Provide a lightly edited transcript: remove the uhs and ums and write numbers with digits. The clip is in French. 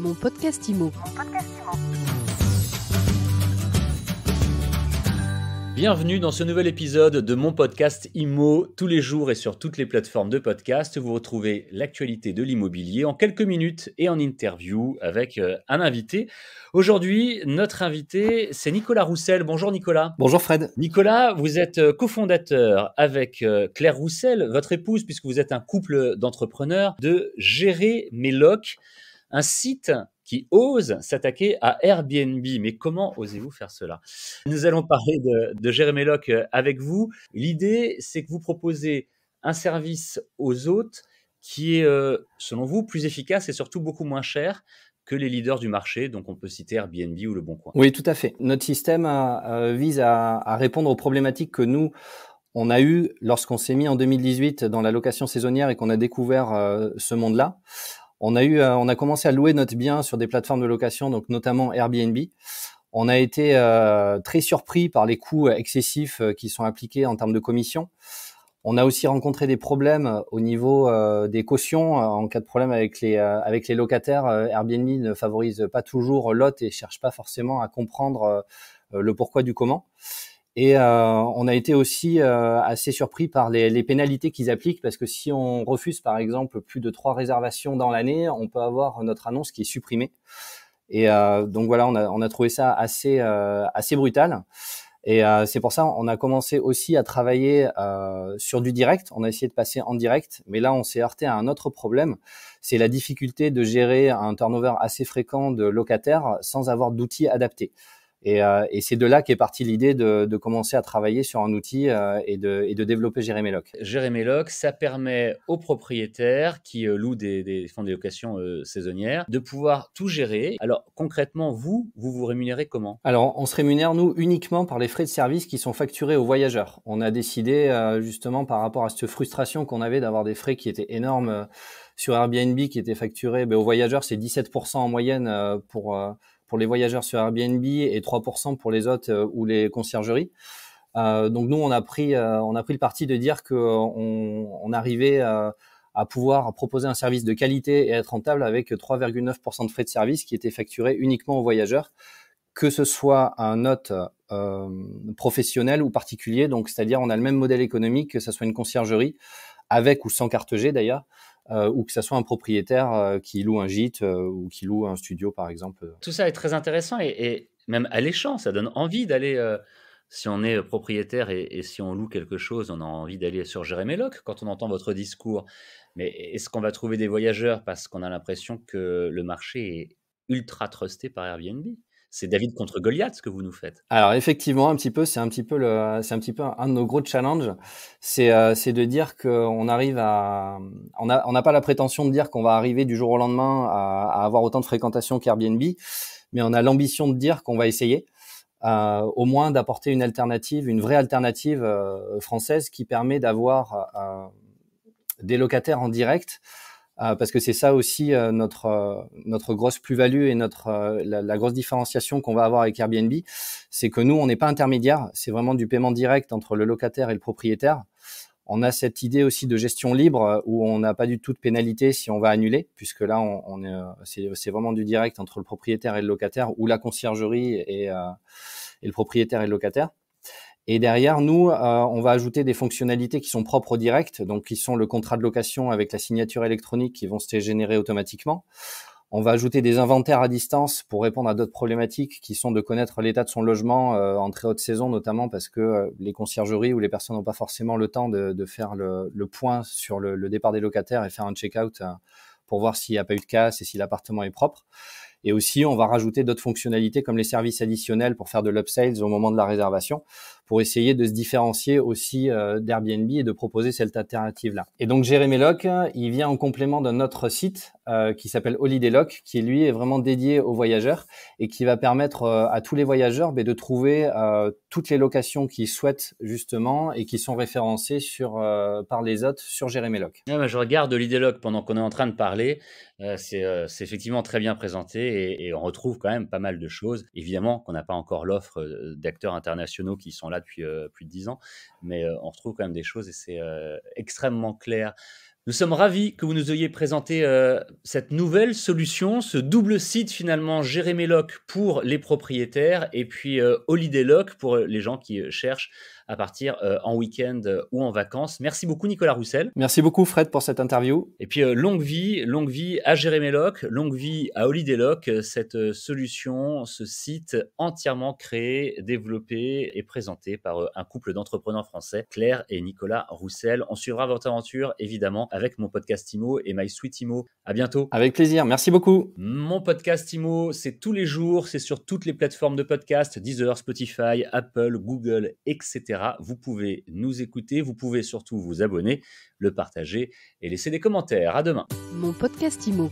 Mon podcast IMO. Bienvenue dans ce nouvel épisode de mon podcast IMO. Tous les jours et sur toutes les plateformes de podcast, vous retrouvez l'actualité de l'immobilier en quelques minutes et en interview avec un invité. Aujourd'hui, notre invité, c'est Nicolas Roussel. Bonjour Nicolas. Bonjour Fred. Nicolas, vous êtes cofondateur avec Claire Roussel, votre épouse, puisque vous êtes un couple d'entrepreneurs, de Gérer mes locs, un site qui ose s'attaquer à Airbnb. Mais comment osez-vous faire cela ? Nous allons parler de Gérer mes locs avec vous. L'idée, c'est que vous proposez un service aux hôtes qui est, selon vous, plus efficace et surtout beaucoup moins cher que les leaders du marché. Donc, on peut citer Airbnb ou Le Bon Coin. Oui, tout à fait. Notre système vise à répondre aux problématiques que nous, on a eues lorsqu'on s'est mis en 2018 dans la location saisonnière et qu'on a découvert ce monde-là. On a commencé à louer notre bien sur des plateformes de location, donc notamment Airbnb. On a été très surpris par les coûts excessifs qui sont appliqués en termes de commission. On a aussi rencontré des problèmes au niveau des cautions. En cas de problème avec les locataires, Airbnb ne favorise pas toujours l'hôte et cherche pas forcément à comprendre le pourquoi du comment. Et on a été aussi assez surpris par les pénalités qu'ils appliquent, parce que si on refuse par exemple plus de 3 réservations dans l'année, on peut avoir notre annonce qui est supprimée. Et donc voilà, on a trouvé ça assez brutal. Et c'est pour ça on a commencé aussi à travailler sur du direct. On a essayé de passer en direct, mais là on s'est heurté à un autre problème, c'est la difficulté de gérer un turnover assez fréquent de locataires sans avoir d'outils adaptés. Et c'est de là qu'est partie l'idée de commencer à travailler sur un outil et de développer Gérer mes locs. Gérer mes locs, ça permet aux propriétaires qui louent des fonds de location saisonnières de pouvoir tout gérer. Alors concrètement, vous rémunérez comment ? Alors on se rémunère nous uniquement par les frais de service qui sont facturés aux voyageurs. On a décidé justement par rapport à cette frustration qu'on avait d'avoir des frais qui étaient énormes sur Airbnb, qui étaient facturés aux voyageurs, c'est 17% en moyenne pour les voyageurs sur Airbnb et 3% pour les hôtes ou les conciergeries. Donc nous, on a pris le parti de dire qu'on arrivait à pouvoir proposer un service de qualité et être rentable avec 3,9% de frais de service qui étaient facturés uniquement aux voyageurs, que ce soit un hôte professionnel ou particulier. Donc c'est-à-dire on a le même modèle économique, que ce soit une conciergerie avec ou sans carte G d'ailleurs, ou que ça soit un propriétaire qui loue un gîte ou qui loue un studio par exemple. Tout ça est très intéressant et même alléchant, ça donne envie d'aller, si on est propriétaire et si on loue quelque chose, on a envie d'aller sur Gérer mes locs quand on entend votre discours. Mais est-ce qu'on va trouver des voyageurs parce qu'on a l'impression que le marché est ultra trusté par Airbnb ? C'est David contre Goliath ce que vous nous faites. Alors effectivement, c'est un petit peu un de nos gros challenges, c'est de dire qu'on arrive on n'a pas la prétention de dire qu'on va arriver du jour au lendemain à avoir autant de fréquentation qu'Airbnb, mais on a l'ambition de dire qu'on va essayer, au moins d'apporter une vraie alternative française qui permet d'avoir des locataires en direct. Parce que c'est ça aussi notre grosse plus-value et la grosse différenciation qu'on va avoir avec Airbnb, c'est que nous on n'est pas intermédiaire, c'est vraiment du paiement direct entre le locataire et le propriétaire. On a cette idée aussi de gestion libre où on n'a pas du tout de pénalité si on va annuler, puisque là c'est vraiment du direct entre le propriétaire et le locataire, ou la conciergerie et le propriétaire et le locataire. Et derrière, nous, on va ajouter des fonctionnalités qui sont propres au direct, donc qui sont le contrat de location avec la signature électronique qui vont se générer automatiquement. On va ajouter des inventaires à distance pour répondre à d'autres problématiques qui sont de connaître l'état de son logement en très haute saison, notamment parce que les conciergeries ou les personnes n'ont pas forcément le temps de faire le point sur le départ des locataires et faire un check-out pour voir s'il n'y a pas eu de casse et si l'appartement est propre. Et aussi, on va rajouter d'autres fonctionnalités comme les services additionnels pour faire de l'upsales au moment de la réservation, pour essayer de se différencier aussi d'Airbnb et de proposer cette alternative-là. Et donc, Gérer mes locs, il vient en complément d'un autre site qui s'appelle Holiday Lock, qui lui est vraiment dédié aux voyageurs et qui va permettre à tous les voyageurs de trouver toutes les locations qu'ils souhaitent justement et qui sont référencées par les hôtes sur Gérer mes locs. Ouais, je regarde Holiday Lock pendant qu'on est en train de parler. C'est effectivement très bien présenté et on retrouve quand même pas mal de choses. Évidemment qu'on n'a pas encore l'offre d'acteurs internationaux qui sont là depuis plus de 10 ans, mais on retrouve quand même des choses et c'est extrêmement clair. Nous sommes ravis que vous nous ayez présenté cette nouvelle solution, ce double site finalement Géréméloc pour les propriétaires et puis Holiday Lock pour les gens qui cherchent à partir en week-end ou en vacances. Merci beaucoup Nicolas Roussel. Merci beaucoup Fred pour cette interview. Et puis longue vie à Géréméloc, longue vie à Holiday Lock, cette solution, ce site entièrement créé, développé et présenté par un couple d'entrepreneurs français, Claire et Nicolas Roussel. On suivra votre aventure évidemment avec mon podcast IMO et My Sweet IMO. À bientôt. Avec plaisir, merci beaucoup. Mon podcast IMO, c'est tous les jours, c'est sur toutes les plateformes de podcast, Deezer, Spotify, Apple, Google, etc. Vous pouvez nous écouter, vous pouvez surtout vous abonner, le partager et laisser des commentaires. À demain. Mon podcast IMO.